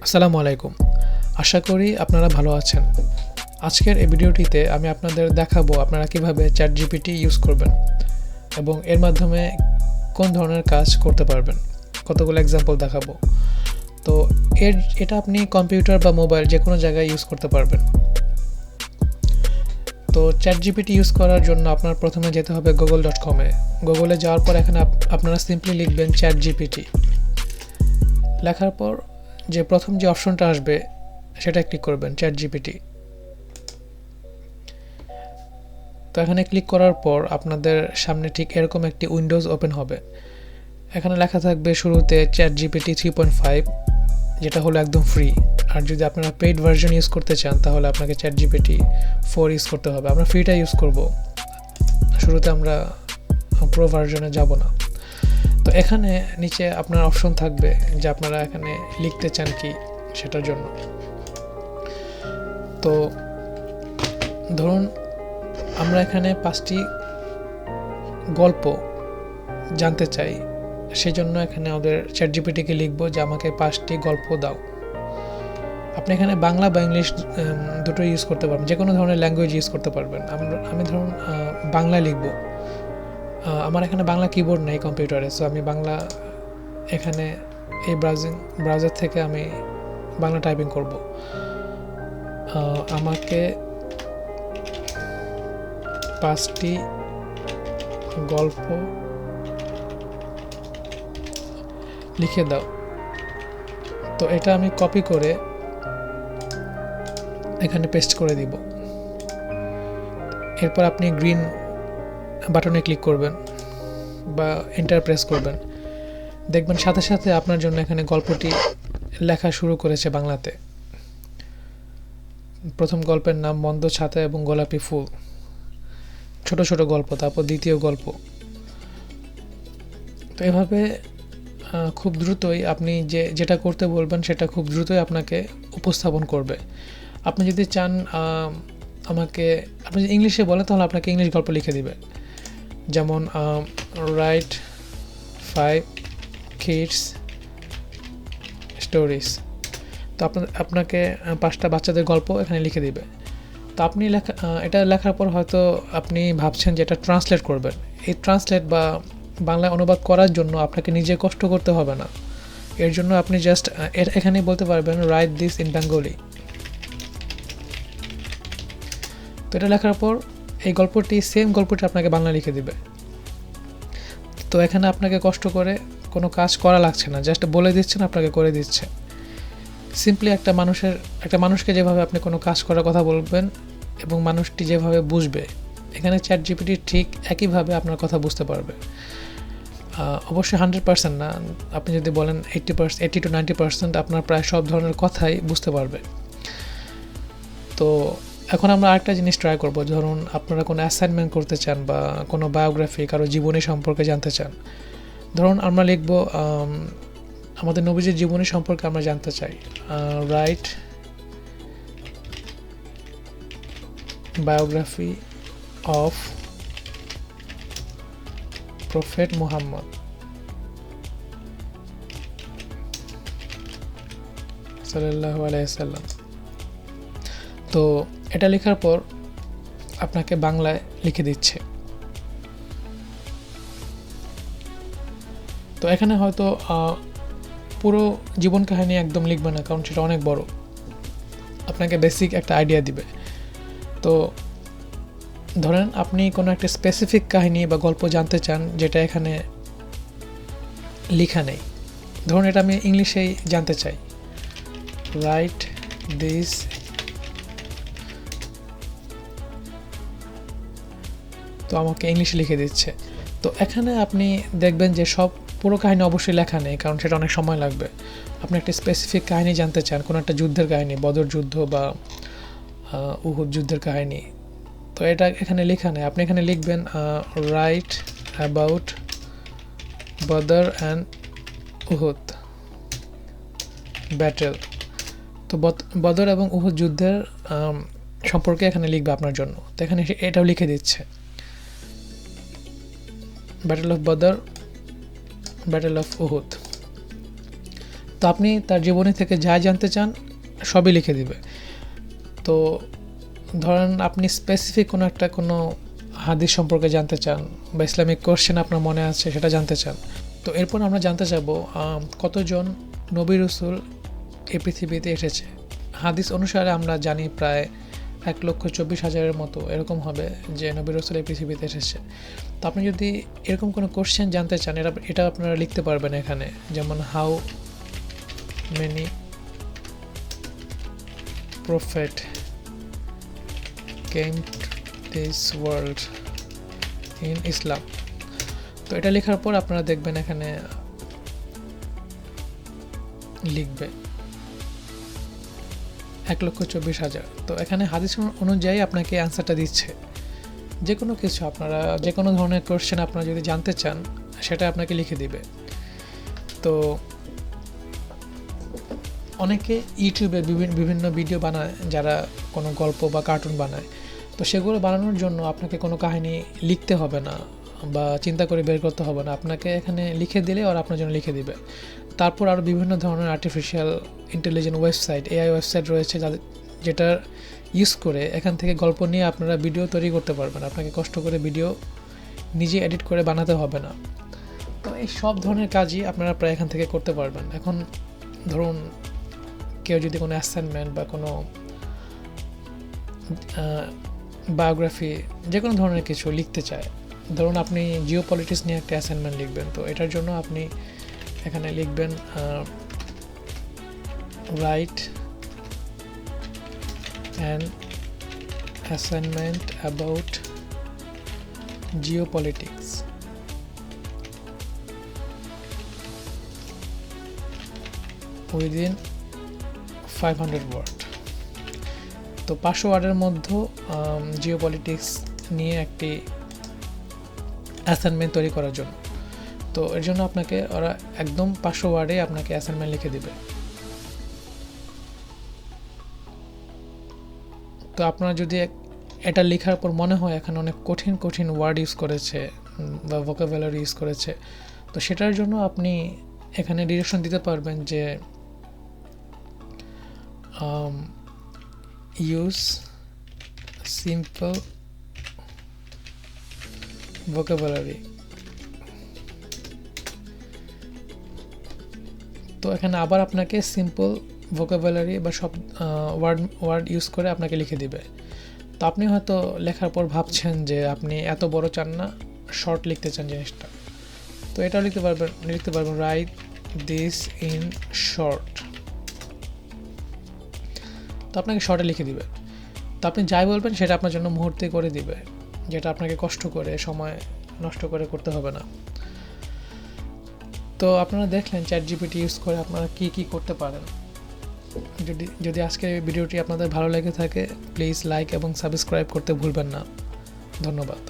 আসসালামু আলাইকুম। আশা করি আপনারা ভালো আছেন। আজকের এই ভিডিওটিতে আমি আপনাদের দেখাবো আপনারা কিভাবে ChatGPT ইউজ করবেন এবং এর মাধ্যমে কোন ধরনের কাজ করতে পারবেন। কতগুলো এক্সাম্পল দেখাবো। তো এটা আপনি কম্পিউটার বা মোবাইল যে কোনো জায়গায় ইউজ করতে পারবেন। তো ChatGPT ইউজ করার জন্য আপনার প্রথমে যেতে হবে google.com এ। গুগলে যাওয়ার পর এখানে আপনারা সিম্পলি লিখবেন ChatGPT। লেখার পর যে প্রথম যে অপশনটা আসবে সেটা ক্লিক করবেন ChatGPT। তো এখানে ক্লিক করার পর আপনাদের সামনে ঠিক এরকম একটি উইন্ডোজ ওপেন হবে। এখানে লেখা থাকবে শুরুতে ChatGPT 3.5 যেটা হলো একদম ফ্রি। আর যদি আপনারা পেইড ভার্সন ইউজ করতে চান তাহলে আপনাকে ChatGPT 4 ইউজ করতে হবে। আমরা ফ্রিটা ইউজ করব। শুরুতে আমরা প্রো ভার্সনে যাব না। তো এখানে নিচে আপনার অপশন থাকবে যে আপনারা এখানে লিখতে চান কি সেটার জন্য। তো ধরুন আমরা এখানে 5টি গল্প জানতে চাই, সেজন্য এখানে আমাদের ChatGPT-কে লিখব যে আমাকে 5টি গল্প দাও। আপনি এখানে বাংলা বা ইংলিশ দুটো ইউজ করতে পারবেন, যে কোনো ধরনের ল্যাঙ্গুয়েজ ইউজ করতে পারবেন। আমি ধরুন বাংলা লিখব। আমার এখানে বাংলা কিবোর্ড নেই কম্পিউটারে, সো আমি বাংলা এখানে এই ব্রাউজার থেকে আমি বাংলা টাইপিং করব। আমাকে 5টি গল্প লিখে দাও। তো এটা আমি কপি করে এখানে পেস্ট করে দিব। এরপর আপনি গ্রিন বাটনে ক্লিক করবেন বা এন্টার প্রেস করবেন। দেখবেন সাথে সাথে আপনার জন্য এখানে গল্পটি লেখা শুরু করেছে বাংলাতে। প্রথম গল্পের নাম মন্দ ছাতা এবং গোলাপি ফুল, ছোট ছোট গল্প। তারপর দ্বিতীয় গল্প। তো এভাবে খুব দ্রুতই আপনি যেটা করতে বলবেন সেটা খুব দ্রুতই আপনাকে উপস্থাপন করবে। আপনি যদি চান আপনি যদি ইংলিশে বলেন তাহলে আপনাকে ইংলিশ গল্প লিখে দিবে। যেমন রাইট 5 কিডস স্টোরিজ। তো আপনাকে 5টা বাচ্চাদের গল্প এখানে লিখে দিবে। তো আপনি এটা লেখার পর হয়তো আপনি ভাবছেন যে এটা ট্রান্সলেট করবেন। এই ট্রান্সলেট বা বাংলায় অনুবাদ করার জন্য আপনাকে নিজে কষ্ট করতে হবে না। এর জন্য আপনি জাস্ট এখানেই বলতে পারবেন রাইট দিস ইন বেঙ্গলি। তো এটা লেখার পর এই সেম গল্পটি আপনাকে বাংলা লিখে দিবে। তো এখানে আপনাকে কষ্ট করে কোনো কাজ করা লাগছে না, জাস্ট বলে দিচ্ছেন, আপনাকে করে দিচ্ছে। সিম্পলি একটা মানুষকে যেভাবে আপনি কোনো কাজ করার কথা বলবেন এবং মানুষটি যেভাবে বুঝবে, এখানে ChatGPT ঠিক একইভাবে আপনার কথা বুঝতে পারবে। অবশ্যই 100% না, আপনি যদি বলেন 80 to 90% আপনার প্রায় সব ধরনের কথাই বুঝতে পারবে। তো এখন আমরা আরেকটা জিনিস ট্রাই করব। ধরুন আপনারা কোনো অ্যাসাইনমেন্ট করতে চান বা কোনো বায়োগ্রাফি, কারো জীবনী সম্পর্কে জানতে চান। ধরুন আমরা লিখব আমাদের নবীজির জীবনী সম্পর্কে আমরা জানতে চাই। Right biography of prophet Muhammad সাল্লাল্লাহু আলাইহি সাল্লাম। তো এটা লেখার পর আপনাকে বাংলায় লিখে দিচ্ছে। তো এখানে হয়তো পুরো জীবন কাহিনী একদম লিখবে না, কারণ সেটা অনেক বড়। আপনাকে বেসিক একটা আইডিয়া দিবে। তো ধরেন আপনি কোনো একটা স্পেসিফিক কাহিনী বা গল্প জানতে চান যেটা এখানে লেখা নেই। ধরুন এটা আমি ইংলিশেই জানতে চাই। রাইট দিস, তো আমাকে ইংলিশে লিখে দিচ্ছে। তো এখানে আপনি দেখবেন যে পুরো কাহিনী অবশ্যই লেখা নেই, কারণ সেটা অনেক সময় লাগবে। আপনি একটা স্পেসিফিক কাহিনী জানতে চান, কোনো একটা যুদ্ধের কাহিনী, বদর যুদ্ধ বা উহুদ যুদ্ধের কাহিনী, তো এটা এখানে লেখা নেই। আপনি এখানে লিখবেন write about Badr and Uhud battle. তো বদর এবং উহুদ যুদ্ধের সম্পর্কে এখানে লিখবে আপনার জন্য। তো এখানে এটাও লিখে দিচ্ছে battle of Badr, battle of Uhud. তো আপনি তার জীবনী থেকে যা জানতে চান সবই লিখে দিবে। তো ধরেন আপনি স্পেসিফিক কোনো হাদিস সম্পর্কে জানতে চান বা ইসলামিক কোশ্চেন আপনার মনে আছে সেটা জানতে চান। তো এরপর আমরা জানতে চাবো কতজন নবী রাসূল এই পৃথিবীতে এসেছে। হাদিস অনুসারে আমরা জানি প্রায় 1,24,000-এর মতো এরকম হবে যে নবী রাসূল এই পৃথিবীতে এসেছে। তো আপনি যদি এরকম কোনো কোশ্চেন জানতে চান এটা আপনারা লিখতে পারবেন এখানে, যেমন how many prophet came this world in Islam. তো এটা লেখার পর আপনারা দেখবেন এখানে লিখবে 1,24,000। তো এখানে হাদিস অনুযায়ী আপনাকে অ্যান্সারটা দিচ্ছে। যে কোনো কিছু আপনারা যে কোনো ধরনের কোশ্চেন আপনারা যদি জানতে চান সেটা আপনাকে লিখে দিবে। তো অনেকে ইউটিউবে বিভিন্ন ভিডিও বানায় যারা কোনো গল্প বা কার্টুন বানায়। তো সেগুলো বানানোর জন্য আপনাকে কোনো কাহিনী লিখতে হবে না বা চিন্তা করে বের করতে হবে না, আপনাকে এখানে লিখে দিলে আর আপনার জন্য লিখে দিবে। তারপর আরও বিভিন্ন ধরনের artificial intelligent website, AI website রয়েছে যেটার ইউজ করে এখান থেকে গল্প নিয়ে আপনারা ভিডিও তৈরি করতে পারবেন। আপনাকে কষ্ট করে ভিডিও নিজে এডিট করে বানাতে হবে না। তো এই সব ধরনের কাজই আপনারা প্রায় এখান থেকে করতে পারবেন। এখন ধরুন কেউ যদি কোনো অ্যাসাইনমেন্ট বা কোনো বায়োগ্রাফি যে কোনো ধরনের কিছু লিখতে চায়, ধরুন আপনি জিও পলিটিক্স নিয়ে একটা অ্যাসাইনমেন্ট লিখবেন, তো এটার জন্য আপনি এখানে লিখবেন write an assignment about geopolitics within 500 word. তো 500 ওয়ার্ডের মধ্যে জিও পলিটিক্স নিয়ে একটি অ্যাসাইনমেন্ট তৈরি করার জন্য। তো এর জন্য আপনাকে ওরা একদম 500 ওয়ার্ডে আপনাকে অ্যাসাইনমেন্ট লিখে দিবে। তো আপনারা যদি এটা লেখার পর মনে হয় এখানে অনেক কঠিন কঠিন ওয়ার্ড ইউজ করেছে বা ভোকাবুলারি ইউজ করেছে, তো সেটার জন্য আপনি এখানে ডিরেকশন দিতে পারবেন যে ইউজ সিম্পল ভোকাবুলারি। তো এখানে আবার আপনাকে সিম্পল ভোকাবুলারি বা সব ওয়ার্ড ইউজ করে আপনাকে লিখে দিবে। তো আপনি হয়তো লেখার পর ভাবছেন যে আপনি এত বড় চান না, শর্ট লিখতে চান জিনিসটা, তো এটাও লিখতে পারবেন রাইট দিস ইন শর্ট। তো আপনাকে শর্টে লিখে দিবে। তো আপনি যাই বলবেন সেটা আপনার জন্য মুহূর্তে করে দিবে, যেটা আপনাকে কষ্ট করে সময় নষ্ট করে করতে হবে না। তো আপনারা দেখলেন ChatGPT ইউজ করে আপনারা কি করতে পারেন। যদি আজকের এই ভিডিওটি আপনাদের ভালো লেগে থাকে প্লিজ লাইক এবং সাবস্ক্রাইব করতে ভুলবেন না। ধন্যবাদ।